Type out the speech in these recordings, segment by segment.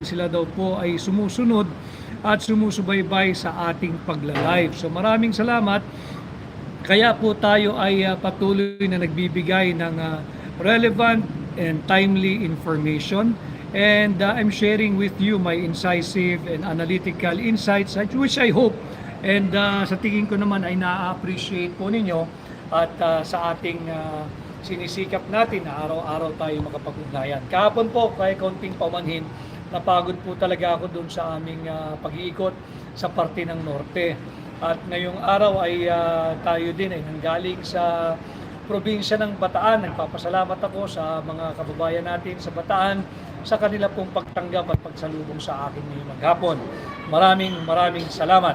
sila daw po ay sumusunod at sumusubaybay sa ating pagla-live. So maraming salamat. Kaya po tayo ay patuloy na nagbibigay ng relevant and timely information. And I'm sharing with you my incisive and analytical insights, which I hope and sa tingin ko naman ay na-appreciate po ninyo at sa ating sinisikap natin na araw-araw tayo makapag-ugnayan. Kahapon po, kaya kaunting pamanhin, napagod po talaga ako doon sa aming pag-iikot sa parte ng norte. At ngayong araw ay tayo din ay nanggaling sa probinsya ng Bataan. Nagpapasalamat ako sa mga kababayan natin sa Bataan sa kanila pong pagtanggap at pagsalubong sa akin ngayong maghapon. Maraming salamat.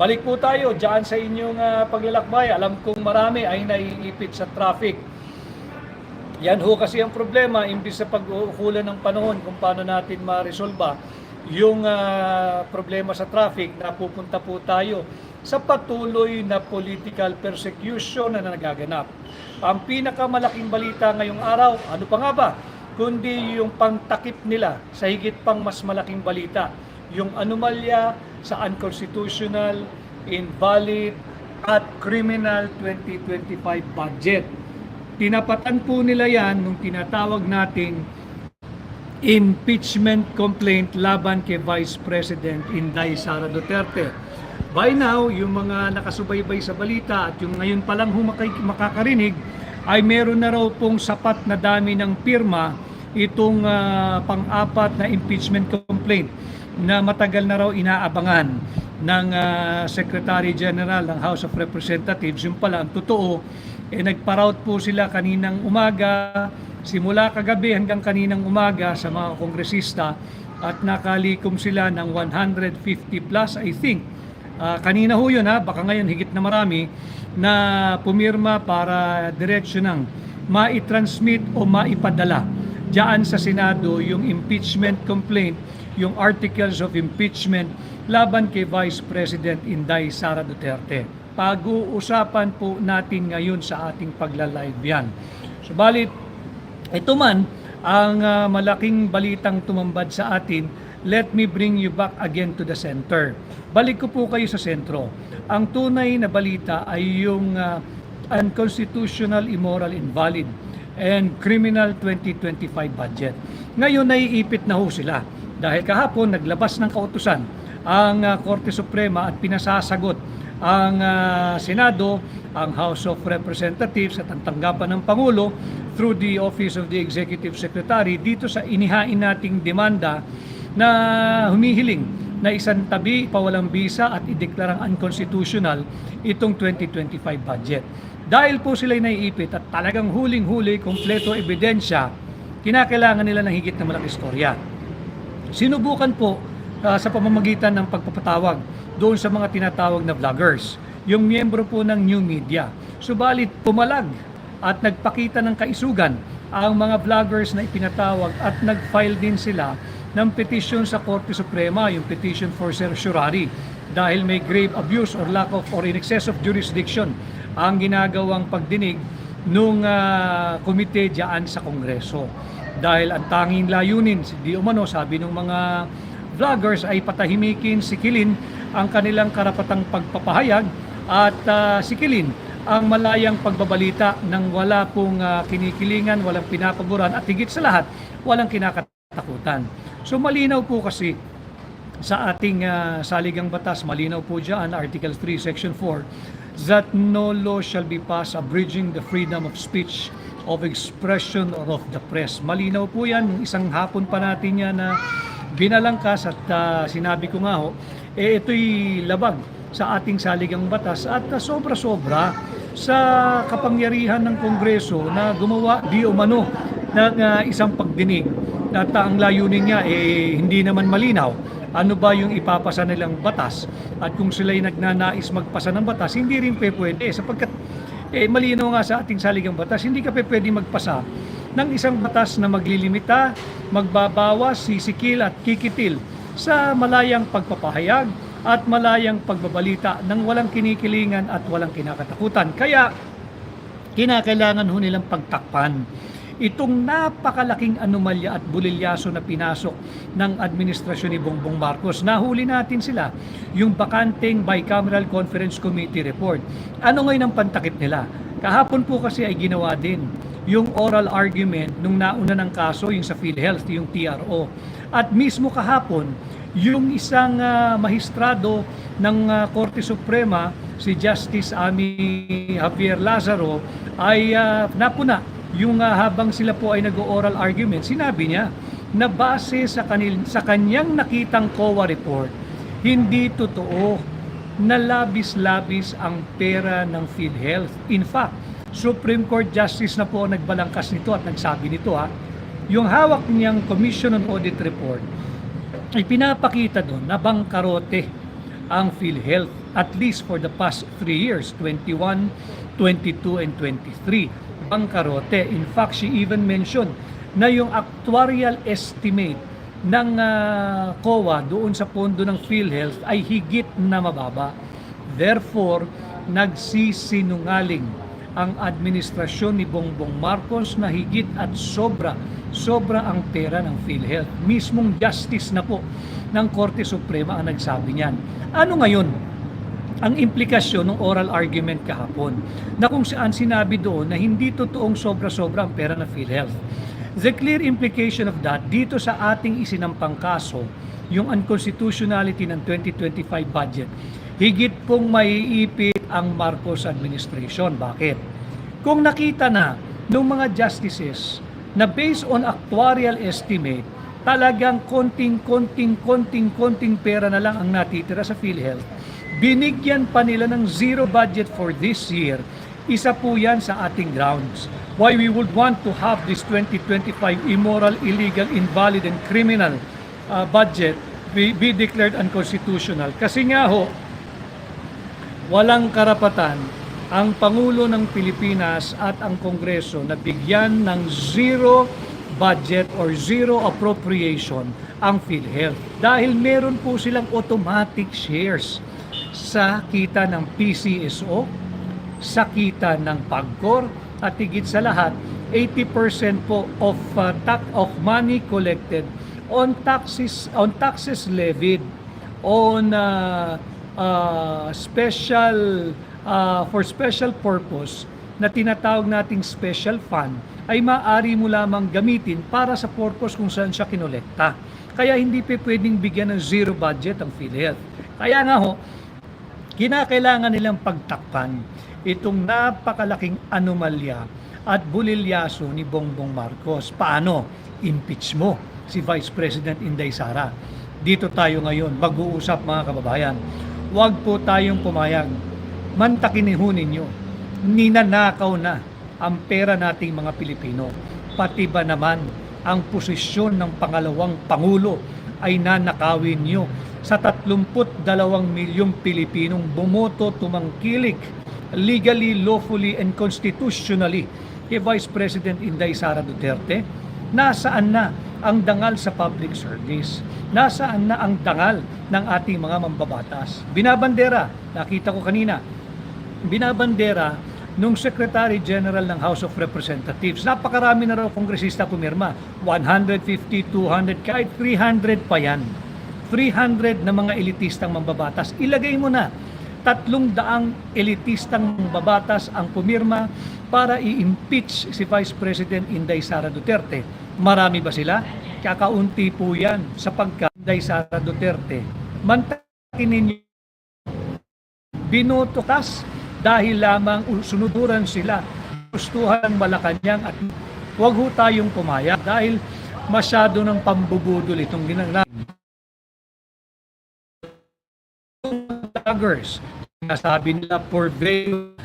Balik po tayo dyan sa inyong paglalakbay. Alam kong marami ay naiipit sa traffic. Yan ho kasi ang problema, imbis sa pag-uukulan ng panahon kung paano natin ma-resolba yung problema sa traffic, napupunta po tayo sa patuloy na political persecution na nagaganap. Ang pinakamalaking balita ngayong araw, ano pa nga ba? Kundi yung pangtakip nila sa higit pang mas malaking balita, yung anomalya sa unconstitutional, invalid at criminal 2025 budget. Tinapatan po nila yan nung tinatawag nating impeachment complaint laban kay Vice President Inday Sara Duterte. By now, yung mga nakasubaybay sa balita at yung ngayon pa lang makakarinig ay meron na raw pong sapat na dami ng pirma itong pang-apat na impeachment complaint na matagal na raw inaabangan ng Secretary General ng House of Representatives. Yung pala, ang totoo, nagpa-route po sila kaninang umaga, simula kagabi hanggang kaninang umaga sa mga kongresista at nakalikom sila ng 150 plus, I think. Kanina ho yun, baka ngayon higit na marami na pumirma para diretsyo ng maitransmit o maipadala diyan sa Senado yung impeachment complaint, yung articles of impeachment laban kay Vice President Inday Sara Duterte. Pag-uusapan po natin ngayon sa ating pagla-live yan. Subalit, ito man ang malaking balitang tumambad sa atin. Let me bring you back again to the center. Balik ko po kayo sa sentro. Ang tunay na balita ay yung unconstitutional, immoral, invalid and criminal 2025 budget. Ngayon naiipit na ho sila dahil kahapon naglabas ng kautusan ang Korte Suprema at pinasasagot ang Senado, ang House of Representatives at ang tanggapan ng Pangulo through the Office of the Executive Secretary dito sa inihain nating demanda na humihiling na isang tabi, pawalang bisa at ideklarang unconstitutional itong 2025 budget. Dahil po sila'y naiipit at talagang huling-huli, kompleto ebidensya, kinakailangan nila ng higit na malaking istorya. Sinubukan po sa pamamagitan ng pagpapatawag doon sa mga tinatawag na vloggers, yung miyembro po ng new media. Subalit pumalag at nagpakita ng kaisugan ang mga vloggers na ipinatawag at nag-file din sila ng petition sa Korte Suprema, yung petition for certiorari, dahil may grave abuse or lack of or in excess of jurisdiction ang ginagawang pagdinig nung komite diyan sa Kongreso. Dahil ang tanging layunin, di umano sabi ng mga vloggers ay patahimikin, sikilin ang kanilang karapatang pagpapahayag at sikilin ang malayang pagbabalita ng wala pong kinikilingan, walang pinapaboran at higit sa lahat, walang kinakatakutan. So malinaw po kasi sa ating saligang batas, malinaw po dyan, Article 3, Section 4, that no law shall be passed abridging the freedom of speech, of expression, or of the press. Malinaw po yan, isang hapon pa natin yan na binalangkas at sinabi ko nga ho, ito'y labag sa ating saligang batas at sobra-sobra sa kapangyarihan ng Kongreso na gumawa di umano ng isang pagdinig at ang layunin niya hindi naman malinaw ano ba yung ipapasa nilang batas at kung sila'y nagnanais magpasa ng batas hindi rin pwede sapagkat malinaw nga sa ating saligang batas hindi ka pwede magpasa ng isang batas na maglilimita, magbabawas, sisikil at kikitil sa malayang pagpapahayag at malayang pagbabalita ng walang kinikilingan at walang kinakatakutan. Kaya kinakailangan ho nilang pagtakpan itong napakalaking anomalya at bulilyaso na pinasok ng administrasyon ni Bongbong Marcos. Nahuli natin sila, yung bakanteng Bicameral Conference Committee report. Ano ngayon ang pantakip nila? Kahapon po kasi ay ginawa din yung oral argument nung nauna ng kaso, yung sa PhilHealth, yung TRO. At mismo kahapon, yung isang mahistrado ng Korte Suprema, si Justice Amy Javier Lazaro, ay napuna yung habang sila po ay nag-oral argument. Sinabi niya na base sa kanyang nakitang COA report, hindi totoo na labis-labis ang pera ng PhilHealth. In fact, Supreme Court Justice na po ang nagbalangkas nito at nagsabi nito yung hawak niyang Commission on Audit Report ay pinapakita doon na bangkarote ang PhilHealth at least for the past 3 years, 21, 22, and 23. Bangkarote. In fact, she even mentioned na yung actuarial estimate ng COA doon sa pondo ng PhilHealth ay higit na mababa. Therefore, nagsisinungaling ang administrasyon ni Bongbong Marcos na higit at sobra ang pera ng PhilHealth. Mismong justice na po ng Korte Suprema ang nagsabi niyan. Ano ngayon ang implikasyon ng oral argument kahapon? Na kung saan sinabi doon na hindi totoong sobra-sobra ang pera ng PhilHealth. The clear implication of that dito sa ating isinampang kaso, yung unconstitutionality ng 2025 budget, higit pong maiipit ang Marcos administration. Bakit? Kung nakita na ng mga justices na based on actuarial estimate, talagang konting pera na lang ang natitira sa PhilHealth, binigyan pa nila ng zero budget for this year. Isa po yan sa ating grounds. Why we would want to have this 2025 immoral, illegal, invalid, and criminal budget be declared unconstitutional. Kasi nga ho, walang karapatan ang Pangulo ng Pilipinas at ang Kongreso na bigyan ng zero budget or zero appropriation ang PhilHealth. Dahil meron po silang automatic shares sa kita ng PCSO, sa kita ng PAGCOR, at higit sa lahat, 80% po of money collected on taxes levied on for special purpose na tinatawag nating special fund ay maaari mo lamang gamitin para sa purpose kung saan siya kinolekta. Kaya hindi pa pwedeng bigyan ng zero budget ang PhilHealth. Kaya nga ho, kinakailangan nilang pagtakpan itong napakalaking anomalya at bulilyaso ni Bongbong Marcos. Paano? Impeach mo si Vice President Inday Sara. Dito tayo ngayon mag-uusap, mga kababayan. Huwag po tayong pumayag. Mantakiniho ninyo. Ninanakaw na ang pera nating mga Pilipino. Pati ba naman ang posisyon ng pangalawang Pangulo ay nanakawin nyo sa 32 milyong Pilipinong bumoto tumangkilik legally, lawfully, and constitutionally kay Vice President Inday Sara Duterte? Nasaan na ang dangal sa public service? Nasaan na ang dangal ng ating mga mambabatas? Binabandera, nakita ko kanina, binabandera nung Secretary General ng House of Representatives. Napakarami na raw kongresista pumirma. 150, 200, kahit 300 pa yan. 300 na mga elitistang mambabatas. Ilagay mo na, 300 elitistang mambabatas ang pumirma para i-impeach si Vice President Inday Sara Duterte. Marami ba sila? Kakaunti po yan sapagkat Inday Sara Duterte. Mantakin ninyo, binotokas dahil lamang sunuduran sila, gustuhan ng Malacanang, at huwag ho tayong pumayag dahil masyado ng pambubudol itong ginagawa. Taggers, sabi nila purveyor.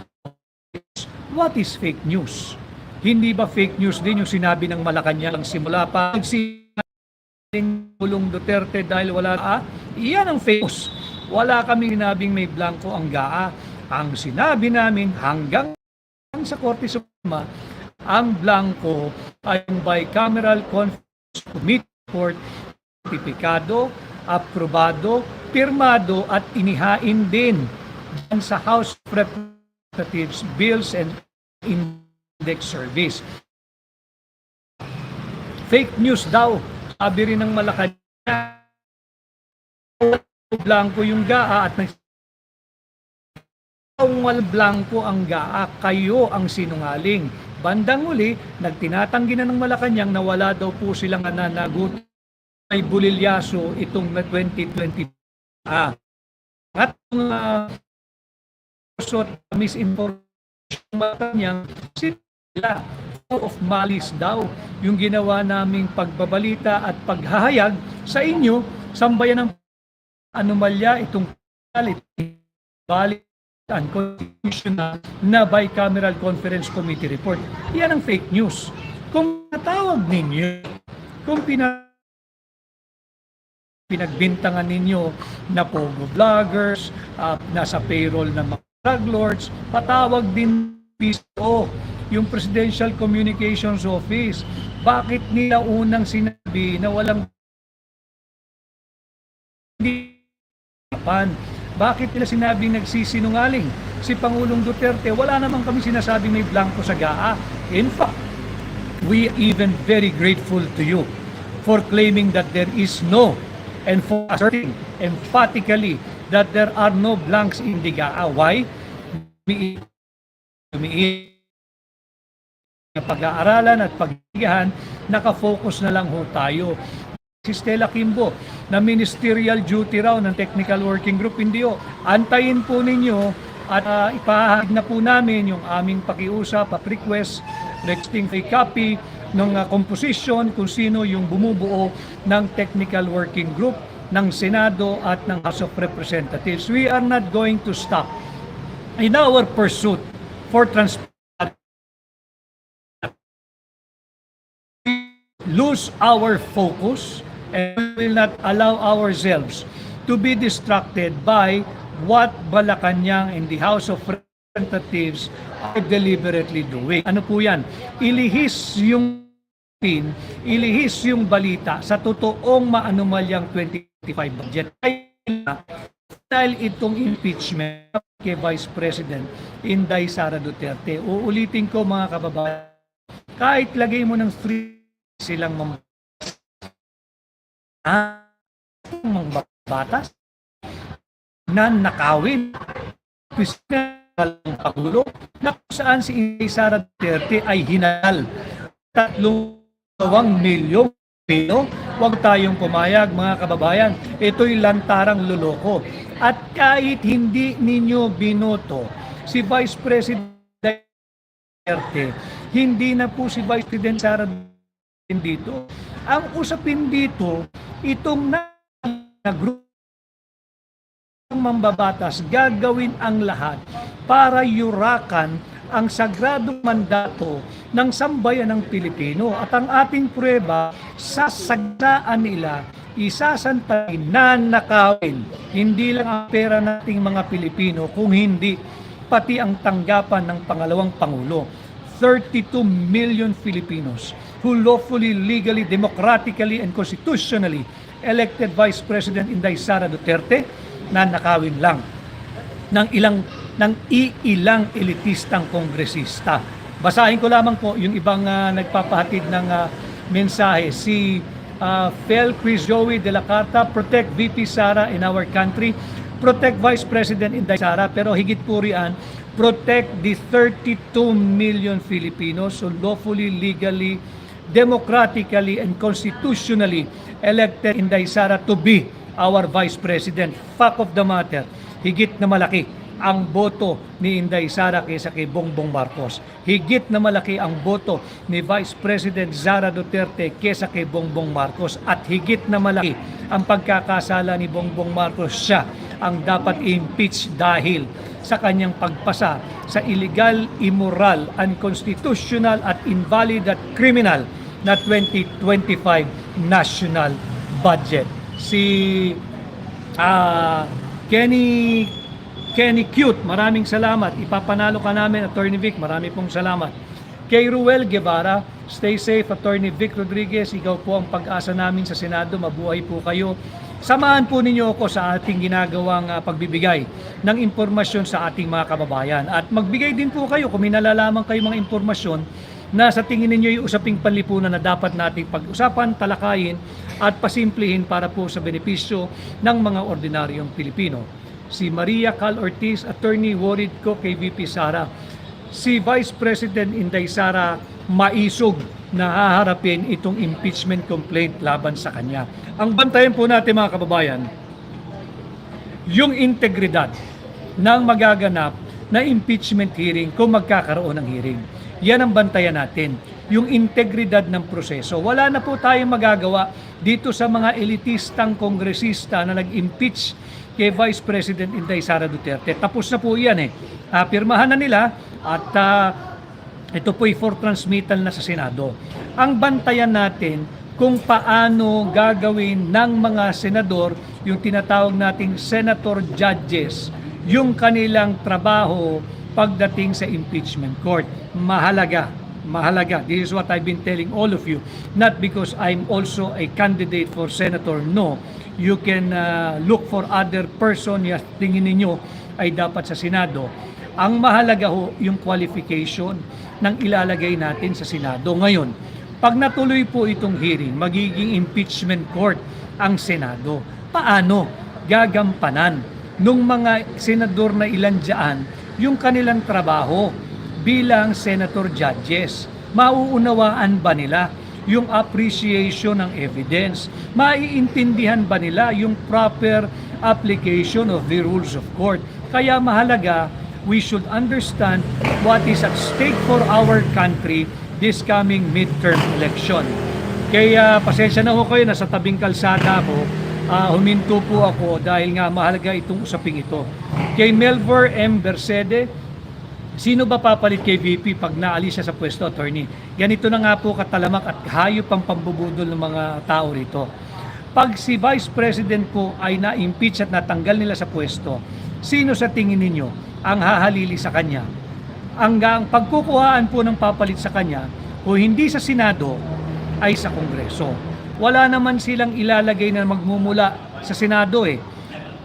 What is fake news? Hindi ba fake news din yung sinabi ng Malacanang simula pa nagsinabi Pulong Duterte dahil wala iyan ang fake news. Wala kami sinabing may blanco ang GAA. Ang sinabi namin hanggang sa Korte Suprema, ang blanco ay yung Bicameral Conference Committee report, tipikado, aprobado, pirmado at inihain din sa House of Representatives Bills and Index Service. Fake news daw. Sabi rin ng Malacanang, blanco yung GAA at blanco ang GAA, kayo ang sinungaling. Bandang huli, nagtinatanggi na ng Malacanang na wala daw po silang nananagot ay bulilyaso itong 2020. At misinformation Malacanang, sila of malice daw yung ginawa naming pagbabalita at paghahayag sa inyo, sambayan ng anomalya itong valid and constitutional na bicameral conference committee report. Yan ang fake news. Kung natawag ninyo, kung pinagbintangan ninyo na pogo vloggers, nasa payroll ng mga drug lords, patawag din PCO, yung Presidential Communications Office. Bakit nila unang sinabi na walang bakit nila sinabing nagsisinungaling? Si Pangulong Duterte, wala naman kami sinasabing may blanco sa GAA. In fact, we even very grateful to you for claiming that there is no, and for asserting emphatically that there are no blanks in the GAA. Why? Pag-aaralan at paghigahan, nakafocus na lang ho tayo. Si Stella Kimbo, na ministerial duty raw ng Technical Working Group, hindi ho. Antayin po ninyo at ipahahid na po namin yung aming pakiusap at request, requesting a copy ng composition kung sino yung bumubuo ng Technical Working Group ng Senado at ng House of Representatives. We are not going to stop in our pursuit for transparency. Lose our focus and we will not allow ourselves to be distracted by what Malacanang and the House of Representatives are deliberately doing. Ano po yan? Ilihis yung balita sa totoong maanumalyang 2025 budget. Dahil itong impeachment kay Vice President Inday Sara Duterte, uulitin ko mga kababayan, kahit lagay mo ng 3 silang batas na nakawin pisikal ng Pangulo na saan si Inday Sara Duterte ay hinal 3 milyong Pilipino. Huwag tayong pumayag mga kababayan, ito'y lantarang luloko. At kahit hindi ninyo binoto si Vice President Duterte, hindi na po si Vice President Sara dito. Ang usapin dito, itong na group ng mambabatas gagawin ang lahat para yurakan ang sagradong mandato ng sambayan ng Pilipino. At ang ating pruweba, sasagsaan nila, isasantayin, nanakawin, hindi lang ang pera nating mga Pilipino, kung hindi pati ang tanggapan ng pangalawang Pangulo. 32 million Filipinos who lawfully, legally, democratically, and constitutionally elected Vice President Inday Sara Duterte na nakawin lang ng iilang elitistang kongresista. Basahin ko lamang po yung ibang nagpapahatid ng mensahe. Si Fel Chris Joey de la Carta, protect VP Sara in our country, protect Vice President Inday Sara, pero higit po riyan, protect the 32 million Filipinos who lawfully, legally, democratically, and constitutionally elected Inday Sara to be our Vice President. Fact of the matter, higit na malaki ang boto ni Inday Sara kaysa kay Bongbong Marcos. Higit na malaki ang boto ni Vice President Sara Duterte kaysa kay Bongbong Marcos. At higit na malaki ang pagkakasala ni Bongbong Marcos. Siya ang dapat impeach dahil sa kanyang pagpasa sa illegal, immoral, unconstitutional at invalid at criminal na 2025 national budget. Si Kenny Cute, maraming salamat. Ipapanalo ka namin, Attorney Vic, marami pong salamat. Kay Ruel Guevara, stay safe, Attorney Vic Rodriguez, ikaw po ang pag-asa namin sa Senado, mabuhay po kayo. Samahan po ninyo ako sa ating ginagawang pagbibigay ng impormasyon sa ating mga kababayan. At magbigay din po kayo kung may nalalaman kayo mga impormasyon na sa tingin ninyo yung usaping panlipunan na dapat nating pag-usapan, talakayin at pasimplihin para po sa benepisyo ng mga ordinaryong Pilipino. Si Maria Cal Ortiz, attorney, worried ko kay VP Sara. Si Vice President Inday Sara maisog na haharapin itong impeachment complaint laban sa kanya. Ang bantayan po natin mga kababayan, yung integridad ng magaganap na impeachment hearing kung magkakaroon ng hearing. Yan ang bantayan natin, yung integridad ng proseso. Wala na po tayong magagawa dito sa mga elitistang kongresista na nag-impeach kay Vice President Inday Sara Duterte. Tapos na po yan eh. Pirmahan na nila at ito po'y for transmittal na sa Senado. Ang bantayan natin kung paano gagawin ng mga senador yung tinatawag nating senator judges, yung kanilang trabaho pagdating sa impeachment court. Mahalaga. This is what I've been telling all of you. Not because I'm also a candidate for senator. No. You can look for other person na tingin ninyo ay dapat sa Senado. Ang mahalaga ho yung qualification ng ilalagay natin sa Senado. Ngayon, pag natuloy po itong hearing, magiging impeachment court ang Senado. Paano gagampanan nung mga senador na ilan dyan yung kanilang trabaho bilang senator judges? Mauunawaan ba nila yung appreciation ng evidence? Maiintindihan ba nila yung proper application of the rules of court? Kaya mahalaga, we should understand what is at stake for our country this coming midterm election. Kaya pasensya na ho kayo, nasa tabing kalsada ako, huminto po ako dahil nga mahalaga itong usaping ito. Kay Melvor M. Bercede, sino ba papalit kay VP pag naalis siya sa pwesto, attorney? Ganito na nga po katalamak at hayop ang pambubudol ng mga tao rito. Pag si Vice President po ay na-impeach at natanggal nila sa pwesto, sino sa tingin ninyo ang hahalili sa kanya? Ang pagkukuhaan po ng papalit sa kanya, o hindi sa Senado, ay sa Kongreso. Wala naman silang ilalagay na magmumula sa Senado eh.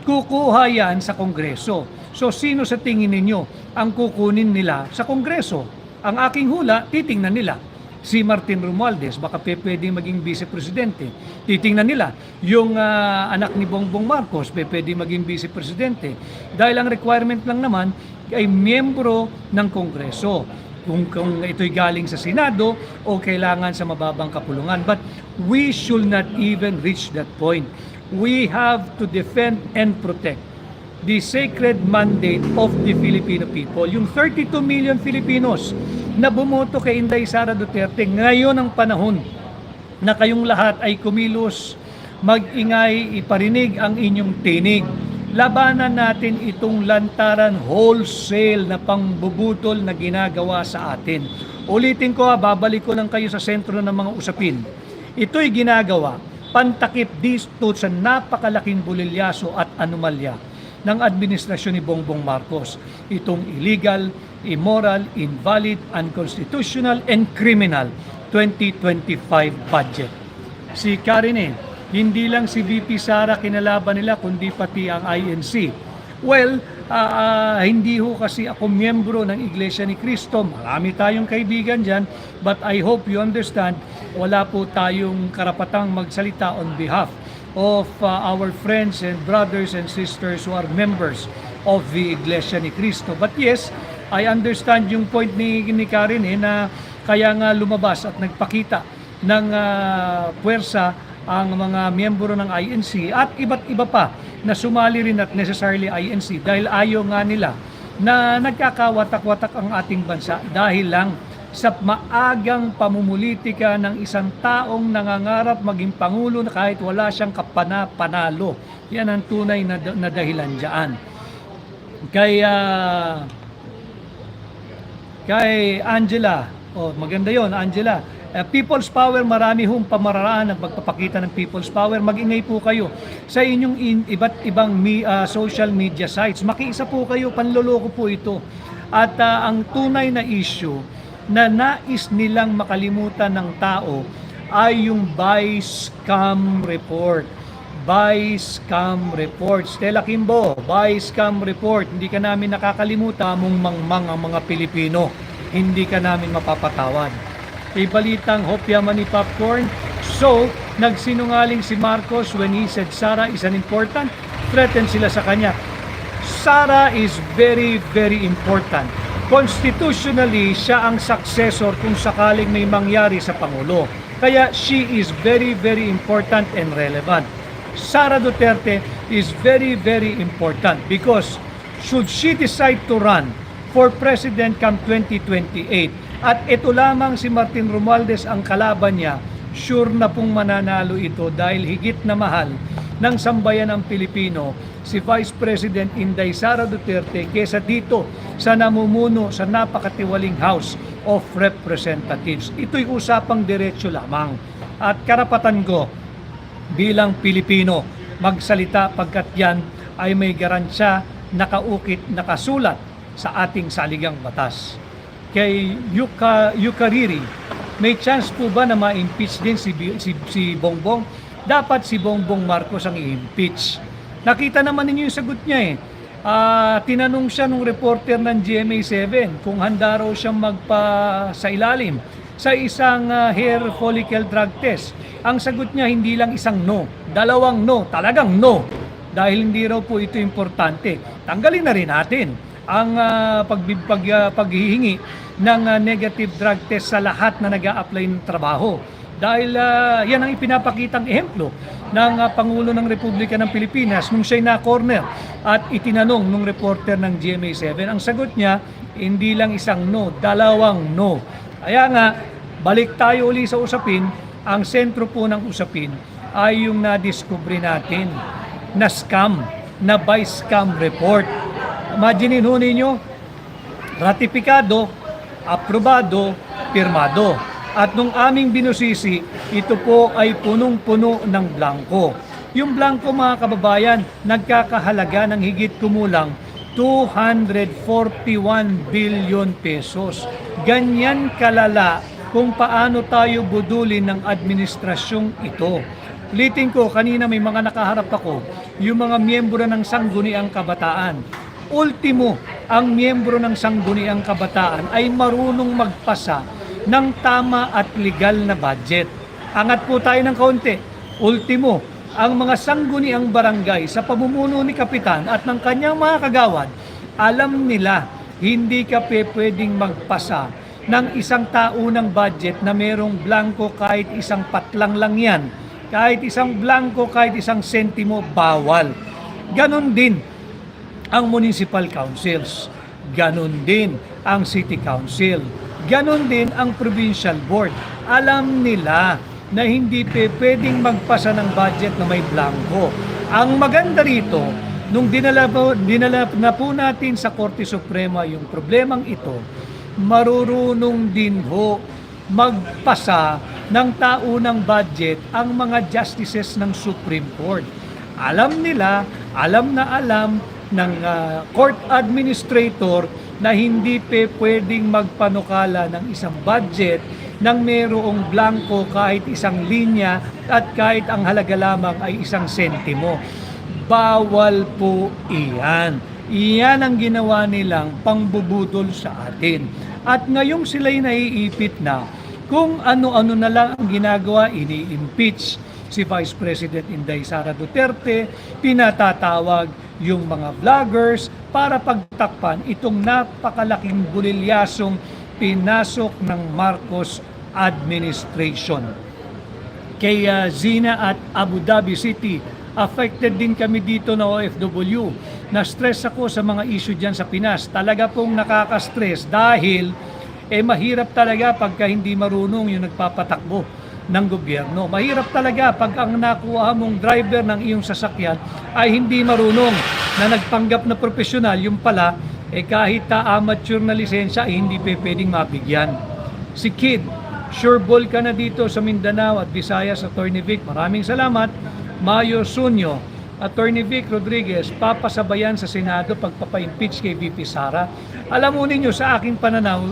Kukuha yan sa Kongreso. So sino sa tingin ninyo ang kukunin nila sa Kongreso? Ang aking hula, titingnan nila. Si Martin Romualdez, baka pwedeng maging vice-presidente. Titingnan nila. Yung anak ni Bongbong Marcos, pwedeng maging vice-presidente. Dahil ang requirement lang naman ay miyembro ng Kongreso. Kung ito'y galing sa Senado o kailangan sa mababang kapulungan. But we should not even reach that point. We have to defend and protect the sacred mandate of the Filipino people. Yung 32 million Filipinos na bumoto kay Inday Sara Duterte, ngayon ang panahon na kayong lahat ay kumilos, mag-ingay, iparinig ang inyong tinig. Labanan natin itong lantaran wholesale na pangbubutol na ginagawa sa atin. Ulitin ko, babalik ko lang kayo sa sentro ng mga usapin. Ito'y ginagawa pantakip dito sa napakalaking bulilyaso at anomalya ng administrasyon ni Bongbong Marcos. Itong illegal, immoral, invalid, unconstitutional, and criminal 2025 budget. Si Karine, hindi lang si VP Sara kinalaban nila, kundi pati ang INC. Well, hindi ho kasi ako miyembro ng Iglesia ni Cristo. Marami tayong kaibigan dyan, but I hope you understand, wala po tayong karapatang magsalita on behalf of our friends and brothers and sisters who are members of the Iglesia ni Cristo. But yes, I understand yung point ni Karen na kaya nga lumabas at nagpakita ng puwersa ang mga miyembro ng INC at iba't iba pa na sumali rin at necessarily INC dahil ayaw nga nila na nagkakawatak-watak ang ating bansa dahil lang sa maagang pamumulitika ng isang taong nangangarap maging Pangulo na kahit wala siyang kapana-panalo. Yan ang tunay na dahilan dyan. Kay Angela, maganda yon Angela. People's Power, marami hong pamaraan ng pagpapakita ng People's Power. Mag-ingay po kayo sa inyong iba't ibang social media sites. Makiisa po kayo, panloloko po ito. At ang tunay na issue na nais nilang makalimutan ng tao ay yung buy scam report. Buy scam report. Stella Kimbo, buy scam report. Hindi ka namin nakakalimutan mong mangmang ang mga Pilipino. Hindi ka namin mapapatawad. balitang hopya mani popcorn. So, nagsinungaling si Marcos when he said Sara is an important. Threaten sila sa kanya. Sara is very, very important. Constitutionally, siya ang successor kung sakaling may mangyari sa Pangulo. Kaya she is very, very important and relevant. Sara Duterte is very, very important because should she decide to run for President come 2028 at ito lamang si Martin Romualdez ang kalaban niya, sure na pong mananalo ito dahil higit na mahal ng sambayan ng Pilipino si Vice President Inday Sara Duterte kesa dito sa namumuno sa napakatiwaling House of Representatives. Ito'y usapang diretsyo lamang at karapatan ko bilang Pilipino magsalita pagkat yan ay may garansya nakaukit, nakasulat sa ating saligang batas. Kay Yukariri, may chance po ba na ma-impeach din si Bongbong? Dapat si Bongbong Marcos ang i-impeach. Nakita naman ninyo yung sagot niya eh. Tinanong siya nung reporter ng GMA7 kung handa raw siyang sa ilalim sa isang hair follicle drug test. Ang sagot niya hindi lang isang no, dalawang no, talagang no. Dahil hindi raw po ito importante. Tanggalin na rin natin ang paghihingi ng negative drug test sa lahat na nag-a-apply ng trabaho. Dahil yan ang ipinapakitang ehemplo ng Pangulo ng Republika ng Pilipinas nung siya'y na-corner at itinanong nung reporter ng GMA7. Ang sagot niya, hindi lang isang no, dalawang no. Kaya nga, balik tayo uli sa usapin. Ang sentro po ng usapin ay yung na-discovery natin na scam, na by scam report. Imaginin ho ninyo, ratifikado, aprobado, pirmado. At nung aming binusisi, ito po ay punong-puno ng blanco. Yung blanco mga kababayan, nagkakahalaga ng higit kumulang 241 billion pesos. Ganyan kalala kung paano tayo budulin ng administrasyong ito. Ulitin ko, kanina may mga nakaharap ako, yung mga miyembro ng Sangguniang Kabataan. Ultimo, ang miyembro ng Sangguniang Kabataan ay marunong magpasa ng tama at legal na budget. Angat po tayo ng kaunti. Ultimo, ang mga sangguniang barangay sa pamumuno ni Kapitan at ng kanyang mga kagawad, alam nila hindi ka pwedeng magpasa ng isang taunang budget na merong blanco kahit isang patlang lang yan. Kahit isang blanco, kahit isang sentimo, bawal. Ganon din ang municipal councils. Ganon din ang city council. Ganon din ang provincial board. Alam nila na hindi pwedeng magpasa ng budget na may blanco. Ang maganda rito, nung dinala na po natin sa Korte Suprema yung problemang ito, marurunong din ho magpasa ng taunang budget ang mga justices ng Supreme Court. Alam nila, alam na alam ng court administrator na hindi pwedeng magpanukala ng isang budget nang mayroong blanco kahit isang linya at kahit ang halaga lamang ay isang sentimo. Bawal po iyan. Iyan ang ginawa nilang pangbubudol sa atin. At ngayong sila'y naiipit na kung ano-ano na lang ang ginagawa, ini-impeach si Vice President Inday Sara Duterte, pinatatawag yung mga vloggers para pagtakpan itong napakalaking bulilyasong pinasok ng Marcos administration. Kay Zina at Abu Dhabi City, affected din kami dito na OFW. Na-stress ako sa mga issue dyan sa Pinas. Talaga pong nakaka-stress dahil mahirap talaga pagka hindi marunong yung nagpapatakbo ng gobyerno. Mahirap talaga pag ang nakuha mong driver ng iyong sasakyan ay hindi marunong na nagpanggap na profesional, yung pala kahit amateur na lisensya ay hindi pwedeng mabigyan. Si Kid, sure ball ka na dito sa Mindanao at Visayas, Attorney Vic. Maraming salamat. Mayo Sunyo, Attorney Vic Rodriguez, papasabayan sa Senado pagpapa-impeach kay VP Sara. Alam mo ninyo, sa aking pananaw,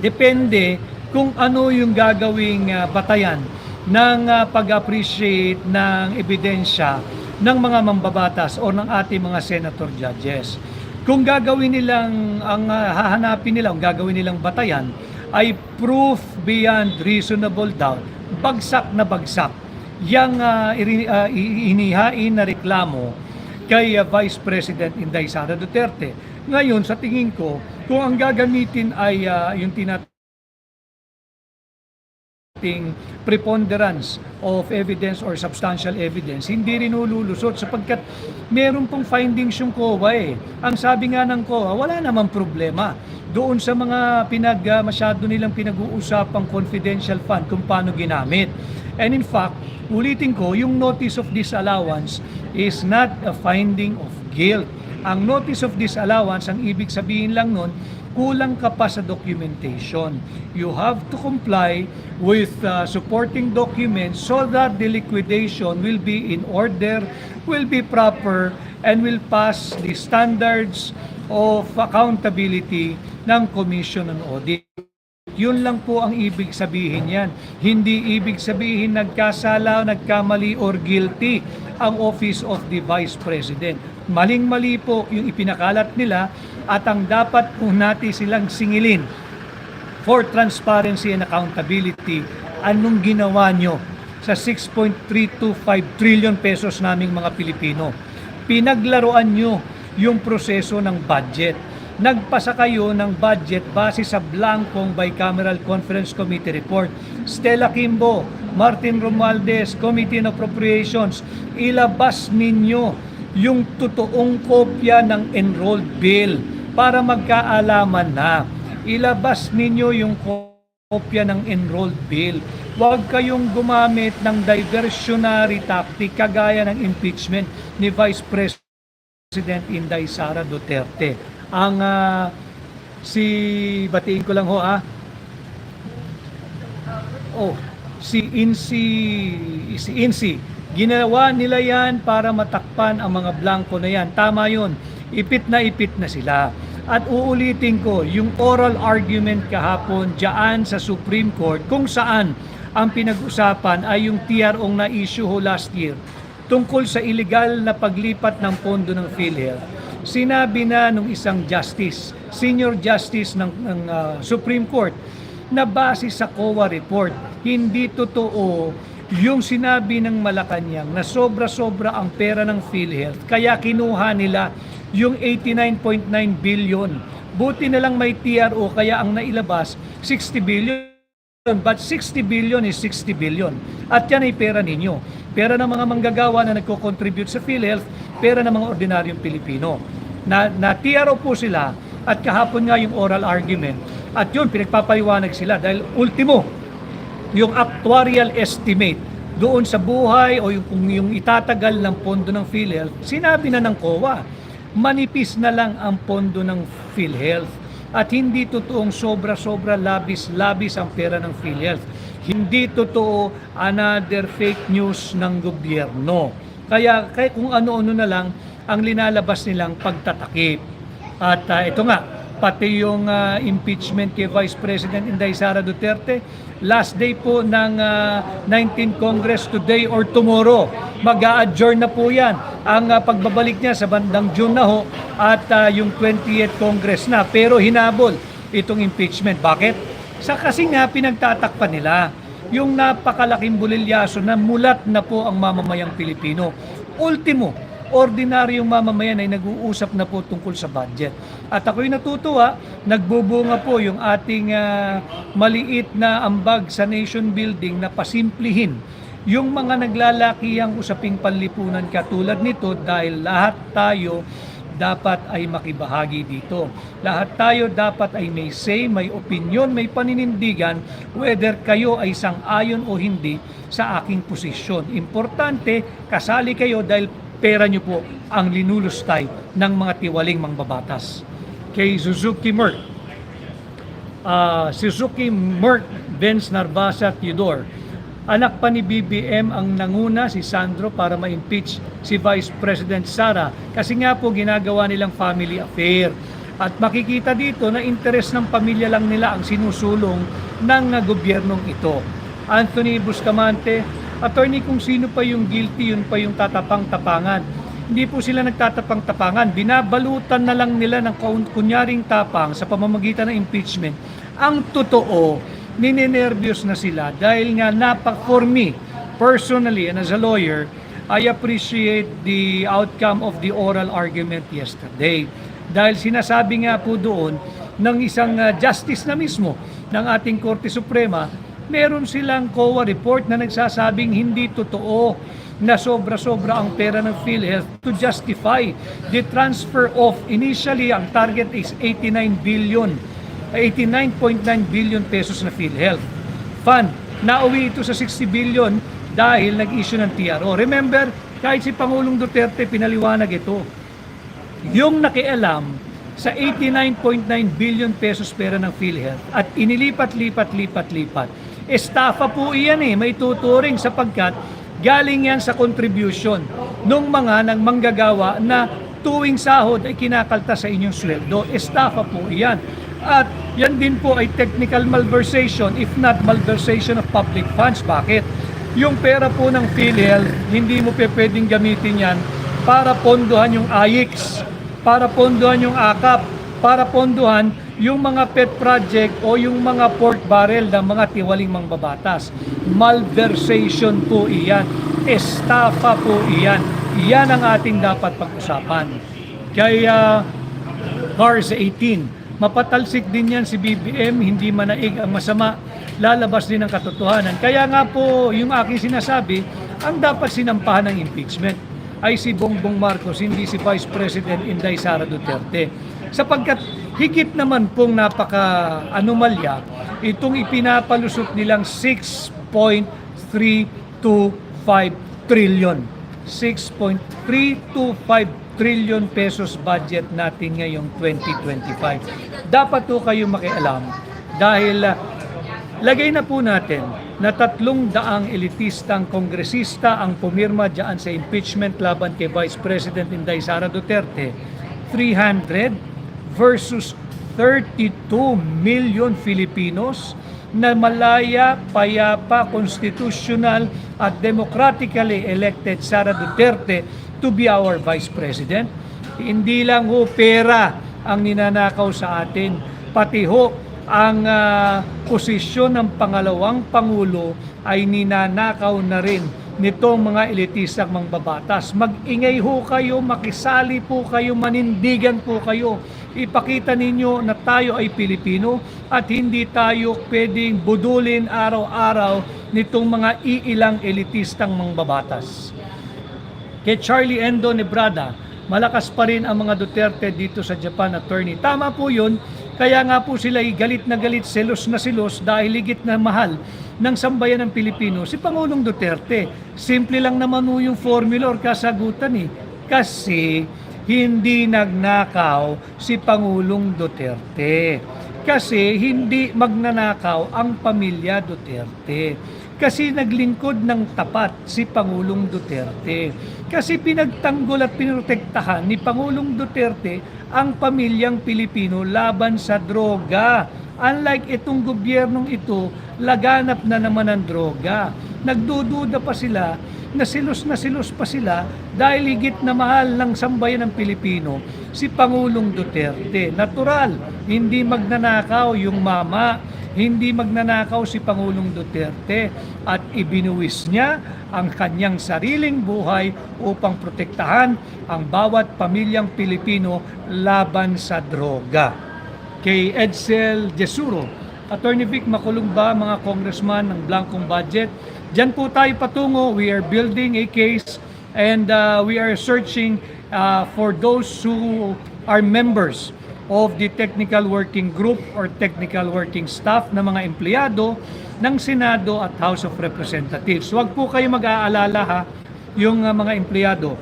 depende kung ano yung gagawing batayan ng pag-appreciate ng ebidensya ng mga mambabatas o ng ating mga senator judges. Kung gagawin nilang, hahanapin nila, kung gagawin nilang batayan, ay proof beyond reasonable doubt, bagsak na bagsak yang inihain na reklamo kay Vice President Inday Sara Duterte. Ngayon, sa tingin ko, kung ang gagamitin ay yung preponderance of evidence or substantial evidence, hindi rin ululusot sapagkat meron pong findings yung COA eh. Ang sabi nga ng COA, wala namang problema doon sa mga masyado nilang pinag-uusapang confidential fund kung paano ginamit. And in fact, ulitin ko, yung notice of disallowance is not a finding of guilt. Ang notice of disallowance, ang ibig sabihin lang nun, kulang ka pa sa documentation. You have to comply with supporting documents so that the liquidation will be in order, will be proper, and will pass the standards of accountability ng Commission on Audit. Yun lang po ang ibig sabihin yan. Hindi ibig sabihin nagkasala, nagkamali, or guilty ang Office of the Vice President. Maling-mali po yung ipinakalat nila at ang dapat po natin silang singilin for transparency and accountability. Anong ginawa nyo sa 6.325 trillion pesos naming mga Pilipino? Pinaglaruan nyo yung proseso ng budget. Nagpasa kayo ng budget base sa blankong Bicameral Conference Committee report. Stella Kimbo, Martin Romualdez, Committee on Appropriations, ilabas ninyo yung totoong kopya ng enrolled bill para magkaalaman na. Ilabas ninyo yung kopya ng enrolled bill. Huwag kayong gumamit ng diversionary tactic kagaya ng impeachment ni Vice President Inday Sara Duterte. Ang batiin ko lang ho si INSI, ginawa nila yan para matakpan ang mga blanco na yan. Tama yun, ipit na sila. At uulitin ko, yung oral argument kahapon dyan sa Supreme Court, kung saan ang pinag-usapan ay yung TRO na issue ho last year tungkol sa illegal na paglipat ng pondo ng PhilHealth. Sinabi na nung isang justice, senior justice ng Supreme Court, na base sa COA report, hindi totoo yung sinabi ng Malacanang na sobra-sobra ang pera ng PhilHealth, kaya kinuha nila yung 89.9 billion. Buti na lang may TRO, kaya ang nailabas 60 billion. But 60 billion is 60 billion. At yan ay pera ninyo. Pera ng mga manggagawa na nagko-contribute sa PhilHealth, pera ng mga ordinaryong Pilipino. Na TRO po sila at kahapon nga yung oral argument. At yun, pinagpapaliwanag sila dahil ultimo, yung actuarial estimate doon sa buhay o yung itatagal ng pondo ng PhilHealth, sinabi na ng COA, manipis na lang ang pondo ng PhilHealth. At hindi totoong sobra-sobra labis ang pera ng PhilHealth. Hindi totoo another fake news ng gobyerno. Kaya kung ano-ano na lang ang linalabas nilang pagtatakip. At ito nga, pati yung impeachment kay Vice President Inday Sara Duterte, last day po ng 19th Congress today or tomorrow. Mag-a-adjourn na po yan. Ang pagbabalik niya sa bandang June na ho at yung 20th Congress na. Pero hinabol itong impeachment. Bakit? Kasi nga pinagtatakpan nila yung napakalaking bulilyaso na mulat na po ang mamamayang Pilipino. Ultimo, ordinaryong mamamayan ay nag-uusap na po tungkol sa budget. At ako'y natutuwa, nagbubunga po yung ating maliit na ambag sa nation building na pasimplihin yung mga naglalakihang usaping panlipunan katulad nito dahil lahat tayo dapat ay makibahagi dito. Lahat tayo dapat ay may say, may opinion, may paninindigan whether kayo ay sang-ayon o hindi sa aking posisyon. Importante, kasali kayo dahil pera nyo po ang linulustay ng mga tiwaling mangbabatas. Kay Suzuki Merck, Benz Narvasa Theodore, anak pa ni BBM ang nanguna si Sandro para ma-impeach si Vice President Sara kasi nga po ginagawa nilang family affair. At makikita dito na interes ng pamilya lang nila ang sinusulong ng gobyernong ito. Anthony Bustamante, attorney, kung sino pa yung guilty, yun pa yung tatapang-tapangan. hindi po sila nagtatapang-tapangan. Binabalutan na lang nila ng kunyaring tapang sa pamamagitan ng impeachment. Ang totoo, ninenervyos na sila dahil nga for me, personally and as a lawyer, I appreciate the outcome of the oral argument yesterday. Dahil sinasabi nga po doon ng isang justice na mismo ng ating Korte Suprema, meron silang COA report na nagsasabing hindi totoo na sobra-sobra ang pera ng PhilHealth to justify the transfer of, initially ang target is 89.9 billion pesos na PhilHealth fund. Nauwi ito sa 60 billion dahil nag-issue ng TRO. Remember, kahit si Pangulong Duterte pinaliwanag ito. Yung nakialam sa 89.9 billion pesos pera ng PhilHealth at inilipat-lipat, estafa po iyan may tuturing sapagkat galing yan sa contribution ng mga nang manggagawa na tuwing sahod ay kinakalta sa inyong sweldo. Estafa po iyan. At yan din po ay technical malversation, if not malversation of public funds. Bakit? Yung pera po ng PhilHealth, hindi mo pwedeng gamitin yan para pondohan yung AIX, para pondohan yung AKAP, para pondohan yung mga pet project o yung mga pork barrel ng mga tiwaling mangbabatas. Malversation po iyan. Estafa po iyan. Iyan ang ating dapat pag-usapan. Kaya, Cars 18, mapatalsik din yan si BBM, hindi manaig ang masama, lalabas din ang katotohanan. Kaya nga po, yung aking sinasabi, ang dapat sinampahan ng impeachment ay si Bongbong Marcos, hindi si Vice President Inday Sara Duterte. Sapagkat higit naman pong napaka-anomalya itong ipinapalusot nilang 6.325 trillion. 6.325 trillion pesos budget natin ngayong 2025. Dapat po kayo makialam dahil lagay na po natin na 300 elitistang kongresista ang pumirma dyan sa impeachment laban kay Vice President Inday Sara Duterte. 300 versus 32 million Filipinos na malaya, payapa, constitutional at democratically elected Sara Duterte to be our Vice President. Hindi lang ho pera ang ninanakaw sa atin, pati ho ang posisyon ng pangalawang Pangulo ay ninanakaw na rin nitong mga elitisang mangbabatas. Mag-ingay ho kayo, makisali po kayo, manindigan po kayo. Ipakita ninyo na tayo ay Pilipino at hindi tayo pwedeng budulin araw-araw nitong mga iilang elitistang mangbabatas. Kay Charlie Endo Nebrada, malakas pa rin ang mga Duterte dito sa Japan, attorney. Tama po yun, kaya nga po sila galit na galit, selos na selos dahil higit na mahal ng sambayan ng Pilipino si Pangulong Duterte. Simple lang naman po yung formula or kasagutan kasi hindi nagnakaw si Pangulong Duterte. Kasi hindi magnanakaw ang pamilya Duterte. Kasi naglingkod ng tapat si Pangulong Duterte. Kasi pinagtanggol at pinotektahan ni Pangulong Duterte ang pamilyang Pilipino laban sa droga. Unlike itong gobyernong ito, laganap na naman ang droga. Nagdududa pa sila, na silos pa sila dahil higit na mahal ng sambayan ng Pilipino si Pangulong Duterte. Natural, hindi magnanakaw yung mama, hindi magnanakaw si Pangulong Duterte at ibinuwis niya ang kanyang sariling buhay upang protektahan ang bawat pamilyang Pilipino laban sa droga. Kay Edsel Jesuro, Attorney Vic, makulong ba mga congressman ng blankong budget? Diyan po tayo patungo. We are building a case and we are searching for those who are members of the technical working group or technical working staff na mga empleyado ng Senado at House of Representatives. Huwag po kayo mag-aalala ha, yung mga empleyado,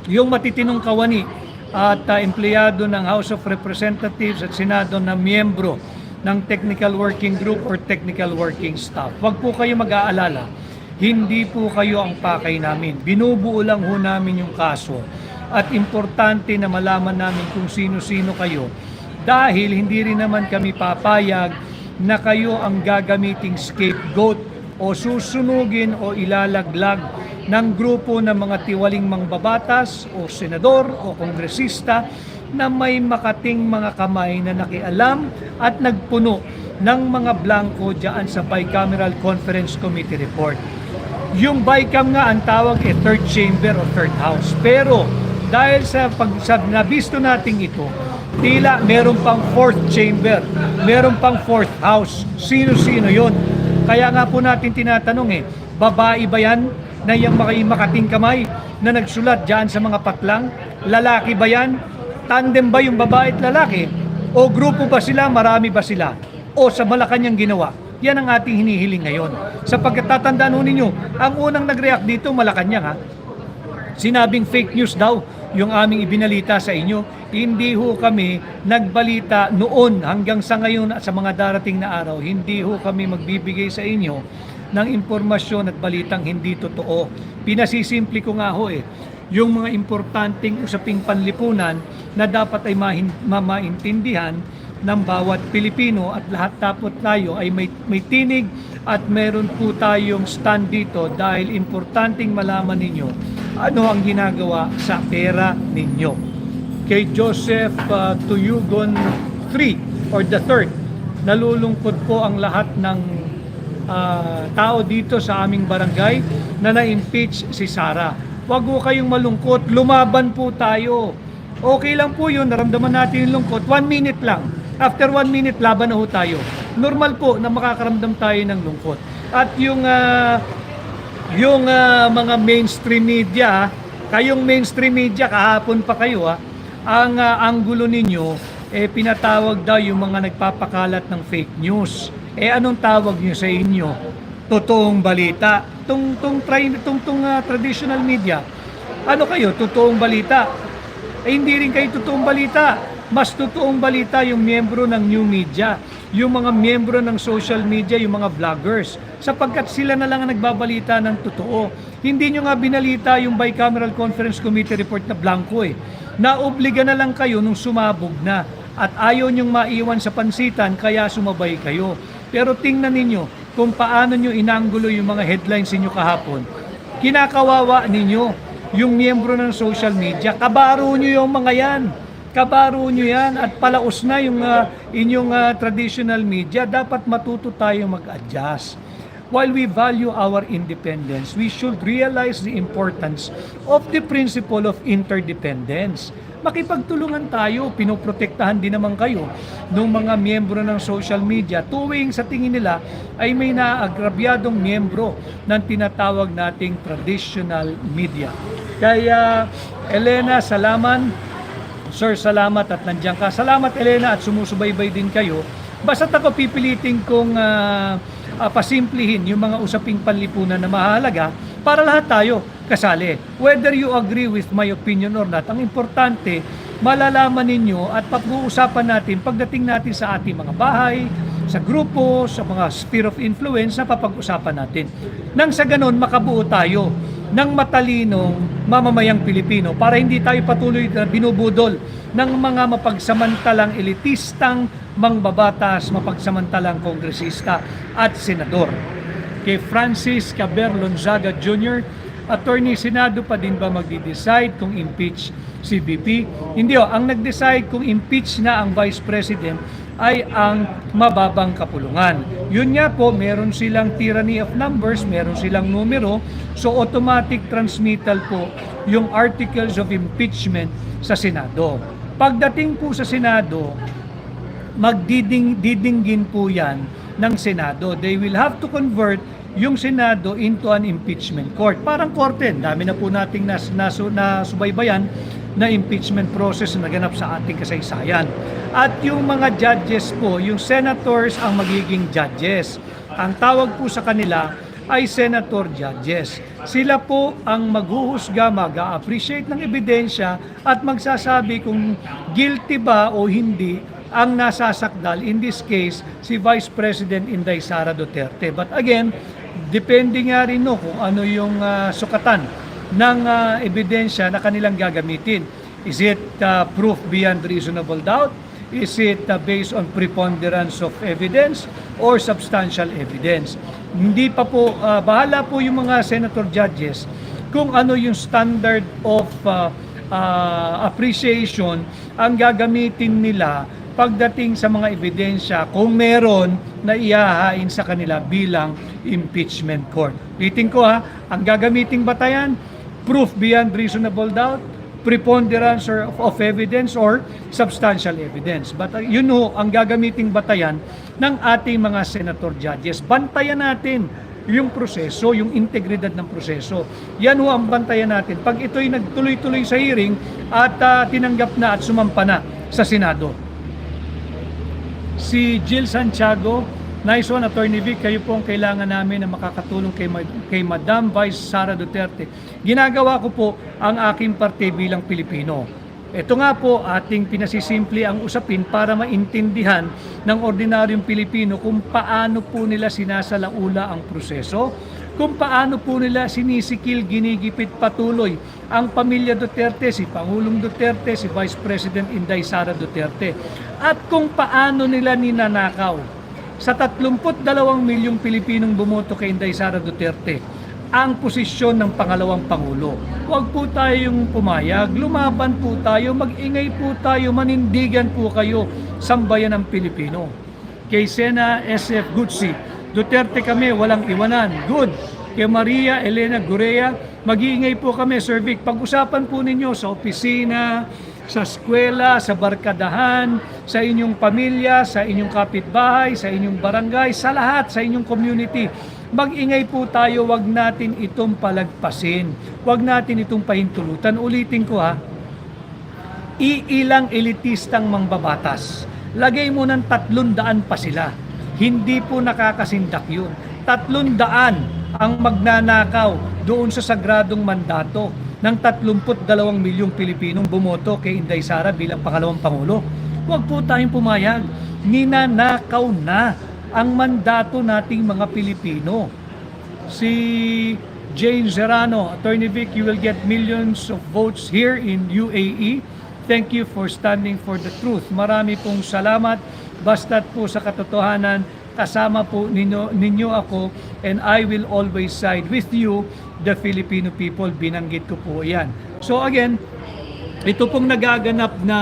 yung matitinong kawani at empleyado ng House of Representatives at Senado na miyembro ng technical working group or technical working staff. Huwag po kayo mag-aalala. Hindi po kayo ang pakay namin. Binubuo lang ho namin yung kaso. At importante na malaman namin kung sino-sino kayo. Dahil hindi rin naman kami papayag na kayo ang gagamiting scapegoat o susunugin o ilalaglag ng grupo ng mga tiwaling mangbabatas o senador o kongresista na may makating mga kamay na nakialam at nagpuno ng mga blanco diyan sa Bicameral Conference Committee report. Yung BICAM nga ang tawag third chamber o third house. Pero dahil sa nabisto nating ito, tila meron pang fourth chamber, meron pang fourth house. Sino-sino yon? Kaya nga po natin tinatanong babae ba yan na yung makating kamay na nagsulat dyan sa mga patlang? Lalaki ba yan? Tandem ba yung babae at lalaki? O grupo ba sila? Marami ba sila? O sa Malacanang ginawa? Yan ang ating hinihiling ngayon. Sapagkat tatandaan ho ninyo, ang unang nag-react dito, Malacanang sinabing fake news daw yung aming ibinalita sa inyo. Hindi ho kami nagbalita noon hanggang sa ngayon at sa mga darating na araw. Hindi ho kami magbibigay sa inyo ng impormasyon at balitang hindi totoo. Pinasisimple ko nga ho yung mga importanteng usaping panlipunan na dapat ay maintindihan ng bawat Pilipino at lahat dapat tayo ay may tinig at meron po tayong stand dito dahil importanteng malaman ninyo ano ang ginagawa sa pera ninyo. Kay Joseph Tuyugon III or the Third, nalulungkot po ang lahat ng tao dito sa aming barangay na na-impeach si Sara. Huwag po kayong malungkot, lumaban po tayo. Okay lang po yun, naramdaman natin yung lungkot, 1 minute lang. After 1 minute, laban na ho tayo. Normal po na makakaramdam tayo ng lungkot. At yung mga mainstream media, kayong mainstream media, kahapon pa kayo, ang anggulo ninyo, pinatawag daw yung mga nagpapakalat ng fake news. Anong tawag nyo sa inyo? Totoong balita. Traditional media. Ano kayo? Totoong balita. Hindi rin kayo totoong balita. Mas totoong balita yung miyembro ng new media, yung mga miyembro ng social media, yung mga vloggers, sapagkat sila na lang ang nagbabalita ng totoo. Hindi nyo nga binalita yung Bicameral Conference Committee report na blanco Naobliga na lang kayo nung sumabog na at ayaw nyong maiwan sa pansitan kaya sumabay kayo. Pero tingnan ninyo kung paano nyo inanggulo yung mga headlines ninyo kahapon. Kinakawawa ninyo yung miyembro ng social media. Kabaro nyo yung mga yan. Kabaro nyo yan at palaos na yung inyong traditional media. Dapat matuto tayo mag-adjust. While we value our independence, we should realize the importance of the principle of interdependence. Makipagtulungan tayo, pinoprotektahan din naman kayo ng mga miyembro ng social media tuwing sa tingin nila ay may naagrabyadong miyembro ng tinatawag nating traditional media. Kaya Elena, salamat. Sir, salamat at nandiyan ka. Salamat Elena at sumusubaybay din kayo. Basta't ako pipilitin kong pasimplihin yung mga usaping panlipunan na mahalaga para lahat tayo kasali. Whether you agree with my opinion or not, ang importante, malalaman ninyo at pag-uusapan natin pagdating natin sa ating mga bahay, sa grupo, sa mga sphere of influence na papag-usapan natin. Nang sa ganon, makabuo tayo ng matalinong mamamayang Pilipino para hindi tayo patuloy na binubudol ng mga mapagsamantalang elitistang mangbabatas, mapagsamantalang kongresista at senador. Kay Francis Caber Lonzaga Jr., Attorney, Senado pa din ba magdi-decide kung impeach si VP? Hindi ang nag-decide kung impeach na ang Vice President ay ang mababang kapulungan. Yun nga po, meron silang tyranny of numbers, meron silang numero, so automatic transmittal po yung articles of impeachment sa Senado. Pagdating po sa Senado, magdidinggin po yan ng Senado. They will have to convert yung Senado into an impeachment court. Parang korte, dami na po nating nasubaybayan na impeachment process na naganap sa ating kasaysayan. At yung mga judges po, yung senators ang magiging judges. Ang tawag po sa kanila ay senator judges. Sila po ang maghuhusga, mag-appreciate ng ebidensya at magsasabi kung guilty ba o hindi ang nasasakdal, in this case, si Vice President Inday Sara Duterte. But again, depende nga rin kung ano yung sukatan ng ebidensya na kanilang gagamitin. Is it proof beyond reasonable doubt? Is it based on preponderance of evidence or substantial evidence? Hindi pa po, bahala po yung mga senator judges kung ano yung standard of appreciation ang gagamitin nila pagdating sa mga ebidensya kung meron na ihahain sa kanila bilang impeachment court. Ulitin ko ha, ang gagamiting batayan, proof beyond reasonable doubt, preponderance of evidence or substantial evidence. But yun ho, ang gagamiting batayan ng ating mga senator judges. Bantayan natin yung proseso, yung integridad ng proseso. Yan ho ang bantayan natin. Pag ito'y nagtuloy-tuloy sa hearing at tinanggap na at sumampa na sa Senado. Si Jill Santiago, nice one, Attorney Vic, kayo po ang kailangan namin na makakatulong kay Madam Vice Sara Duterte. Ginagawa ko po ang aking parte bilang Pilipino. Ito nga po ating pinasisimple ang usapin para maintindihan ng ordinaryong Pilipino kung paano po nila sinasalaula ang proseso, kung paano po nila sinisikil, ginigipit patuloy ang pamilya Duterte, si Pangulong Duterte, si Vice President Inday Sara Duterte, at kung paano nila ninanakaw sa 32 milyong Pilipinong bumoto kay Inday Sara Duterte ang posisyon ng pangalawang Pangulo. Huwag po tayong pumayag, lumaban po tayo, mag-ingay po tayo, manindigan po kayo, sambayan ng Pilipino. Kay Sena SF Gutsi, Duterte kami, walang iwanan. Good. Kay Maria Elena Gurea, mag-iingay po kami, Sir Vic. Pag-usapan po ninyo sa opisina, sa eskwela, sa barkadahan, sa inyong pamilya, sa inyong kapitbahay, sa inyong barangay, sa lahat, sa inyong community. Mag-ingay po tayo, wag natin itong palagpasin. Wag natin itong pahintulutan. Ulitin ko ha, iilang elitistang mangbabatas. Lagay mo ng 300 pa sila. Hindi po nakakasindak yun. 300 ang magnanakaw doon sa sagradong mandato ng 32 milyong Pilipinong bumoto kay Inday Sara bilang pangalawang Pangulo. Huwag po tayong pumayag. Ninanakaw na ang mandato nating mga Pilipino. Si Jane Serrano, Attorney Vic, you will get millions of votes here in UAE. Thank you for standing for the truth. Marami pong salamat. Basta't po sa katotohanan, kasama po ninyo ako, and I will always side with you, the Filipino people. Binanggit ko po yan. So again, ito pong nagaganap na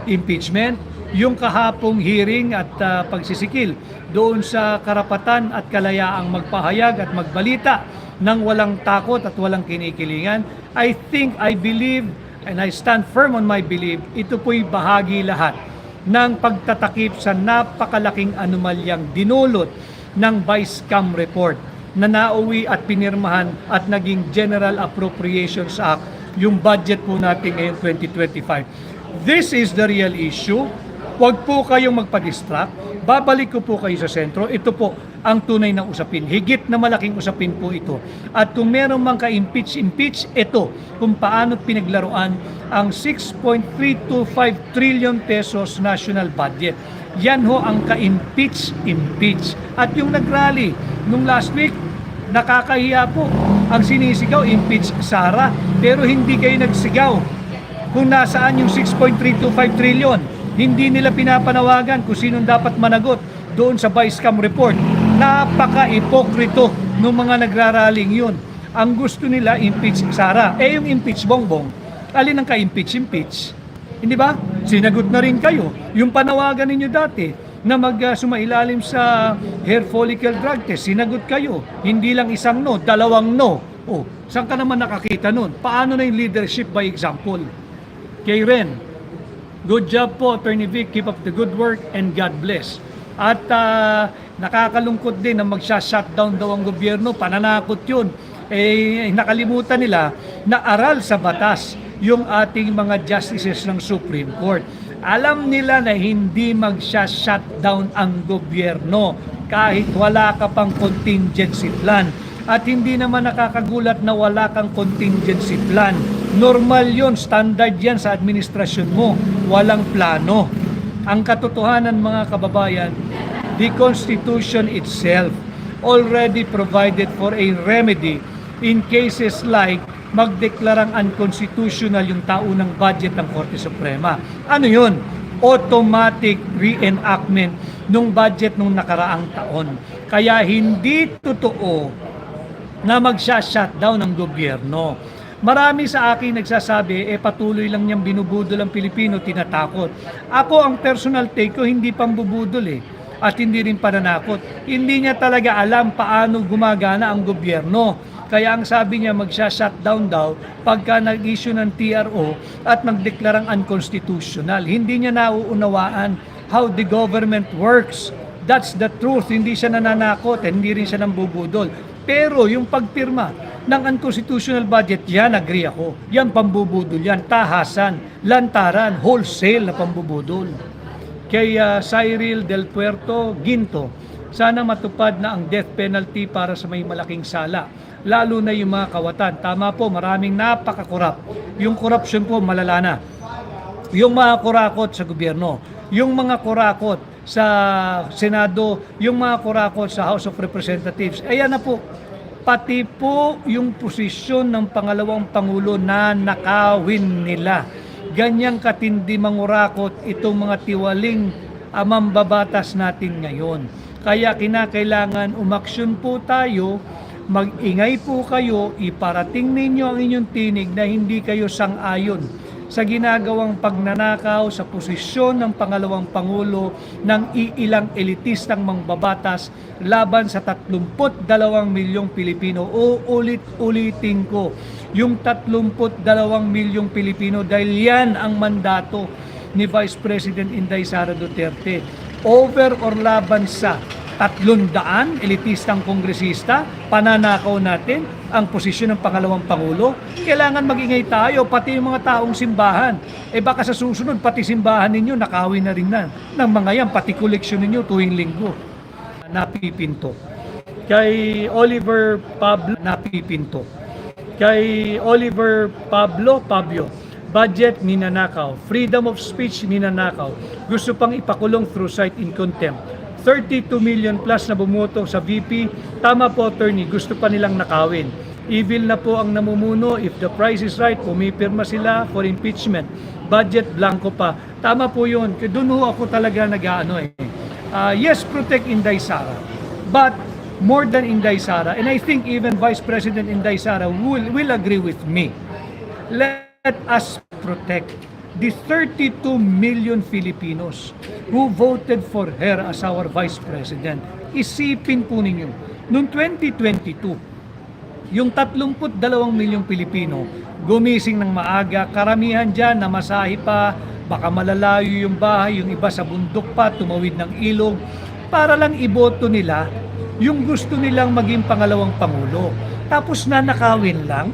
impeachment, yung kahapong hearing at pagsisikil doon sa karapatan at kalayaang magpahayag at magbalita ng walang takot at walang kinikilingan. I believe, and I stand firm on my belief, ito po'y bahagi lahat ng pagtatakip sa napakalaking anomalyang dinulot ng Vice Cam report na nauwi at pinirmahan at naging General Appropriations Act, yung budget po natin ngayon 2025. This is the real issue. Huwag po kayong magpa-distract. Babalik ko po kayo sa sentro. Ito po ang tunay na usapin. Higit na malaking usapin po ito. At kung meron mang ka-impeach, ito kung paano pinaglaruan ang 6.325 trillion pesos national budget. Yan ho ang ka-impeach. At yung nag-rally nung last week, nakakahiya po. Ang sinisigaw, impeach Sara. Pero hindi kayo nagsigaw kung nasaan yung 6.325 trillion. Hindi nila pinapanawagan kung sinong dapat managot doon sa Vice Cam report. Napaka-ipokrito ng mga nagraraling yun. Ang gusto nila, impeach Sara. Yung impeach Bongbong, alin ang ka-impeach? Hindi ba? Sinagot na rin kayo. Yung panawagan ninyo dati na sumailalim sa hair follicle drug test, sinagot kayo. Hindi lang isang no, 2 no. Saan ka naman nakakita nun? Paano na yung leadership by example? Kay Ren, good job po, Attorney Vic. Keep up the good work and God bless. At nakakalungkot din na magsha-shutdown daw ang gobyerno. Pananakot yun. Nakalimutan nila na aral sa batas yung ating mga justices ng Supreme Court. Alam nila na hindi magsha-shutdown ang gobyerno kahit wala ka pang contingency plan. At hindi naman nakakagulat na wala kang contingency plan. Normal yon, standard yan sa administrasyon mo. Walang plano. Ang katotohanan mga kababayan, the Constitution itself already provided for a remedy in cases like magdeklarang unconstitutional yung taunang budget ng Korte Suprema. Ano yun? Automatic reenactment nung budget nung nakaraang taon. Kaya hindi totoo na magsha-shutdown ng gobyerno. Marami sa akin nagsasabi, patuloy lang niyang binubudol ang Pilipino, tinatakot. Ako, ang personal take ko, hindi pambubudol at hindi rin pananakot. Hindi niya talaga alam paano gumagana ang gobyerno. Kaya ang sabi niya, magsha-shutdown daw pagka nag-issue ng TRO at magdeklarang unconstitutional. Hindi niya nauunawaan how the government works. That's the truth. Hindi siya nananakot, hindi rin siya nambubudol. Pero yung pagpirma ng unconstitutional budget, yan, agree ako. Yan, pambubudol yan. Tahasan, lantaran, wholesale na pambubudol. Kay Cyril Del Puerto Ginto, sana matupad na ang death penalty para sa may malaking sala. Lalo na yung mga kawatan. Tama po, maraming napaka-korap. Yung corruption po, malala na. Yung mga kurakot sa gobyerno, yung mga kurakot sa Senado, yung mga kurakot sa House of Representatives, ayan na po. Pati po yung posisyon ng pangalawang Pangulo na nakawin nila. Ganyang katindi mangurakot itong mga tiwaling mambabatas natin ngayon. Kaya kinakailangan umaksyon po tayo, mag-ingay po kayo, iparating ninyo ang inyong tinig na hindi kayo sang-ayon sa ginagawang pagnanakaw sa posisyon ng pangalawang Pangulo ng iilang elitistang mangbabatas laban sa 32 milyong Pilipino. O ulit-ulitin ko, yung 32 milyong Pilipino dahil yan ang mandato ni Vice President Inday Sara Duterte. Over or laban sa 300 elitistang kongresista, pananakaw natin ang posisyon ng pangalawang Pangulo. Kailangan mag-ingay tayo, pati yung mga taong simbahan. Baka sa susunod, pati simbahan ninyo, nakawin na rin ng mga yan, pati koleksyon ninyo tuwing linggo. Napipinto. Kay Oliver Pablo, napipinto. Kay Oliver Pablo, budget ninanakaw, freedom of speech ninanakaw, gusto pang ipakulong through cite in contempt. 32 million plus na bumoto sa VP. Tama po, attorney, gusto pa nilang nakawin. Evil na po ang namumuno. If the price is right, pumipirma sila for impeachment. Budget blanco pa. Tama po yun. Doon ho ako talaga nag-ano yes, protect Inday Sara. But more than Inday Sara, and I think even Vice President Inday Sara will agree with me. Let us protect the 32 million Filipinos who voted for her as our Vice President. Isipin po ninyo, noong 2022, yung 32 milyong Pilipino gumising ng maaga, karamihan dyan namasahe pa, baka malalayo yung bahay, yung iba sa bundok pa, tumawid ng ilog, para lang iboto nila yung gusto nilang maging pangalawang Pangulo. Tapos nanakawin lang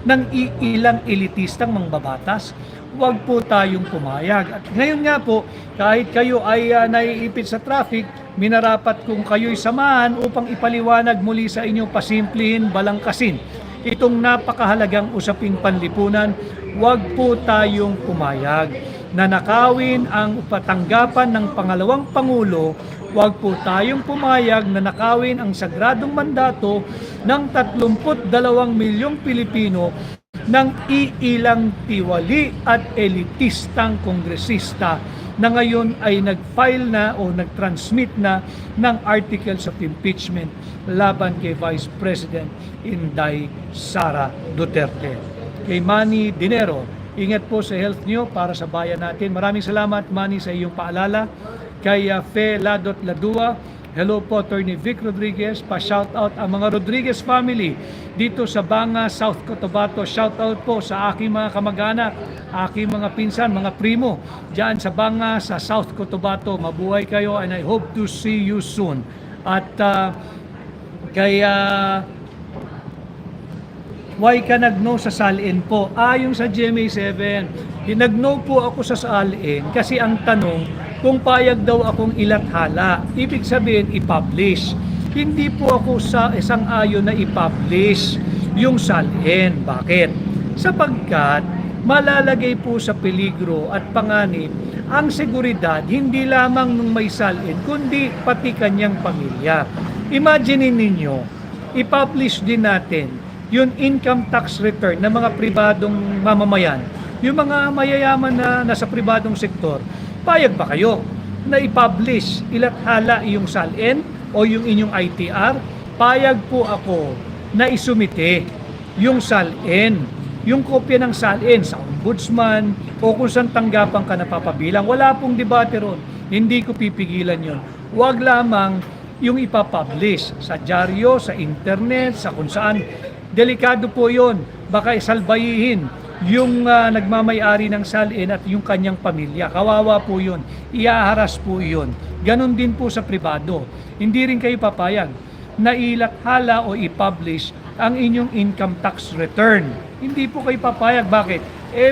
ng ilang elitistang mangbabatas. Huwag po tayong pumayag. At ngayon nga po, kahit kayo ay naiipit sa traffic, minarapat kung kayo'y samahan upang ipaliwanag muli sa inyo, pasimplihin, balangkasin itong napakahalagang usaping panlipunan. Huwag po tayong pumayag na nakawin ang patanggapan ng pangalawang Pangulo. Huwag po tayong pumayag na nakawin ang sagradong mandato ng 32 milyong Pilipino ng iilang tiwali at elitistang kongresista na ngayon ay nag-file na o nag-transmit na ng articles of impeachment laban kay Vice President Inday Sara Duterte. Kay Manny Dinero, ingat po sa health nyo para sa bayan natin. Maraming salamat, Manny, sa iyong paalala. Kay Fe Ladot Ladua, hello po, Attorney Vic Rodriguez. Pa-shoutout ang mga Rodriguez family dito sa Banga, South Cotabato. Shoutout po sa aking mga kamag-anak, aking mga pinsan, mga primo dyan sa Banga, sa South Cotabato. Mabuhay kayo and I hope to see you soon. At why ka nag-no sa salin po? Yung sa GMA7, nag-no po ako sa salin kasi ang tanong, kung payag daw akong ilathala, ibig sabihin i-publish. Hindi po ako sa isang ayon na i-publish yung salin. Bakit? Sapagkat malalagay po sa peligro at panganib ang seguridad hindi lamang nung may salin, kundi pati kanyang pamilya. Imagine ninyo, i-publish din natin yung income tax return ng mga pribadong mamamayan, yung mga mayayaman na nasa pribadong sektor. Payag ba kayo na i-publish, ilathala yung salin o yung inyong ITR? Payag po ako na isumite yung SALN, yung kopya ng SALN sa ombudsman o kung saan tanggapan ka napapabilang. Wala pong debate ron. Hindi ko pipigilan yon. Huwag lamang yung ipapublish sa dyaryo, sa internet, sa kung saan. Delikado po yon. Baka isalbayihin yung nagmamay-ari ng SALN at yung kanyang pamilya. Kawawa po yun. Iaharas po yun. Ganon din po sa pribado. Hindi rin kayo papayag na ilathala o i-publish ang inyong income tax return. Hindi po kayo papayag. Bakit?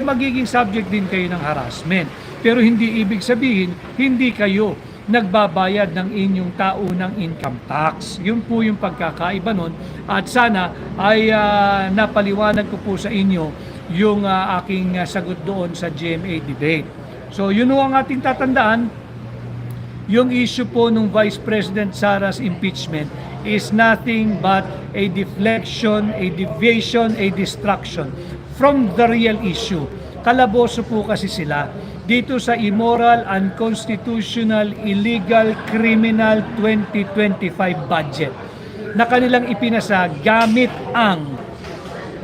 Magiging subject din kayo ng harassment. Pero hindi ibig sabihin, hindi kayo nagbabayad ng inyong taunang income tax. Yun po yung pagkakaiba nun. At sana ay napaliwanag ko po sa inyo yung aking sagot doon sa GMA debate. So yun ang ating tatandaan. Yung issue po ng Vice President Sara's impeachment is nothing but a deflection, a deviation, a distraction from the real issue. Kalaboso po kasi sila dito sa immoral, unconstitutional, illegal, criminal 2025 budget na kanilang ipinasa gamit ang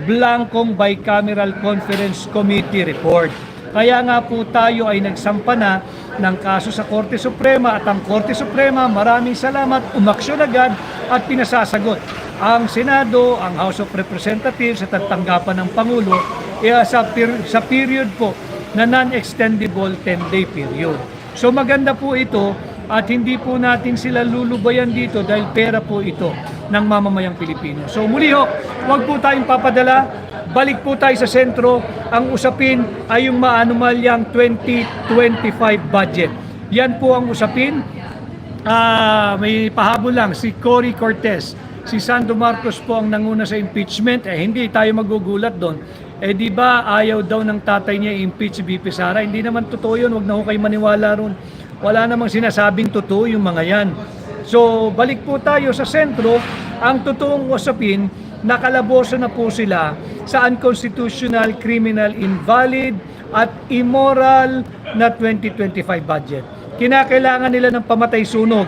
blankong bicameral conference committee report. Kaya nga po tayo ay nagsampa na ng kaso sa Korte Suprema at ang Korte Suprema, maraming salamat, umaksyon agad at pinasasagot. Ang Senado, ang House of Representatives at ang tanggapan ng Pangulo sa period po na non-extendable 10-day period. So maganda po ito at hindi po natin sila lulubayan dito dahil pera po ito ng mamamayang Pilipino. So muli ho, huwag po tayong papadala, balik po tayo sa sentro. Ang usapin ay yung maanumalyang 2025 budget. Yan po ang usapin. May pahabol lang, si Cory Cortez, si Sandro Marcos po ang nanguna sa impeachment. Hindi tayo magugulat doon. Di ba ayaw daw ng tatay niya i-impeach si VP Sara? Hindi naman totoo yun. Huwag na ho kayo maniwala ron. Wala namang sinasabing totoo yung mga yan. So, balik po tayo sa sentro. Ang totoong usapin, nakalaboso na po sila sa unconstitutional, criminal, invalid, at immoral na 2025 budget. Kinakailangan nila ng pamatay sunog.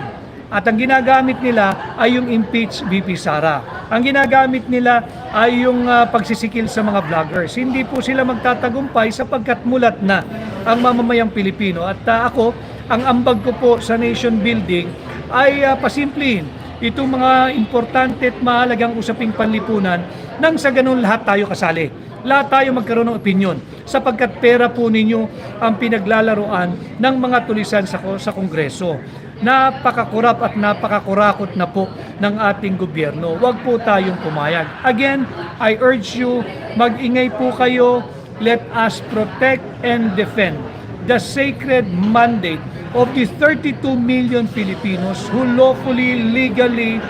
At ang ginagamit nila ay yung impeach VP Sara. Ang ginagamit nila ay yung pagsisikil sa mga vloggers. Hindi po sila magtatagumpay sapagkat mulat na ang mamamayang Pilipino. At ako, ang ambag ko po sa nation building ay pasimplihin itong mga importante at mahalagang usaping panlipunan nang sa ganun lahat tayo kasali. Lahat tayo magkaroon ng opinyon sapagkat pera po ninyo ang pinaglalaroan ng mga tulisan sa Kongreso. Napakakurap at napakakurakot na po ng ating gobyerno. Huwag po tayong pumayag. Again, I urge you, mag-ingay po kayo. Let us protect and defend the sacred mandate of the 32 million Filipinos who lawfully, legally,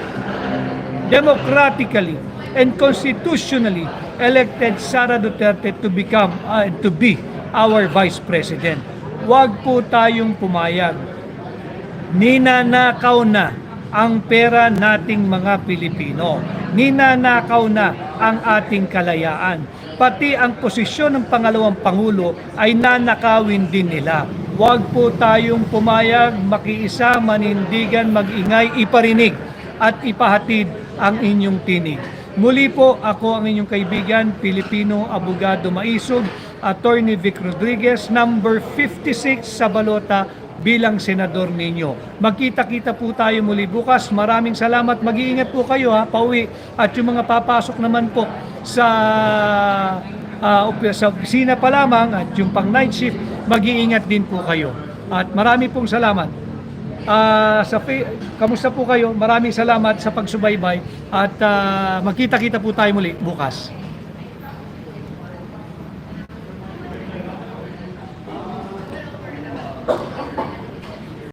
democratically, and constitutionally elected Sara Duterte to be our Vice President. Huwag po tayong pumayag. Ninanakaw na ang pera nating mga Pilipino. Ninanakaw na ang ating kalayaan. Pati ang posisyon ng pangalawang Pangulo ay nanakawin din nila. Huwag po tayong pumayag, makiisa, manindigan, mag-ingay, iparinig at ipahatid ang inyong tinig. Muli po, ako ang inyong kaibigan, Pilipino Abogado Maisog, Attorney Vic Rodriguez, number 56 sa balota bilang senador ninyo. Magkita-kita po tayo muli bukas. Maraming salamat. Mag-iingat po kayo pauwi. At yung mga papasok naman po sa opisina pa lamang at yung pang night shift, mag-iingat din po kayo. At marami pong salamat. Kamusta po kayo? Maraming salamat sa pagsubaybay at magkita-kita po tayo muli bukas.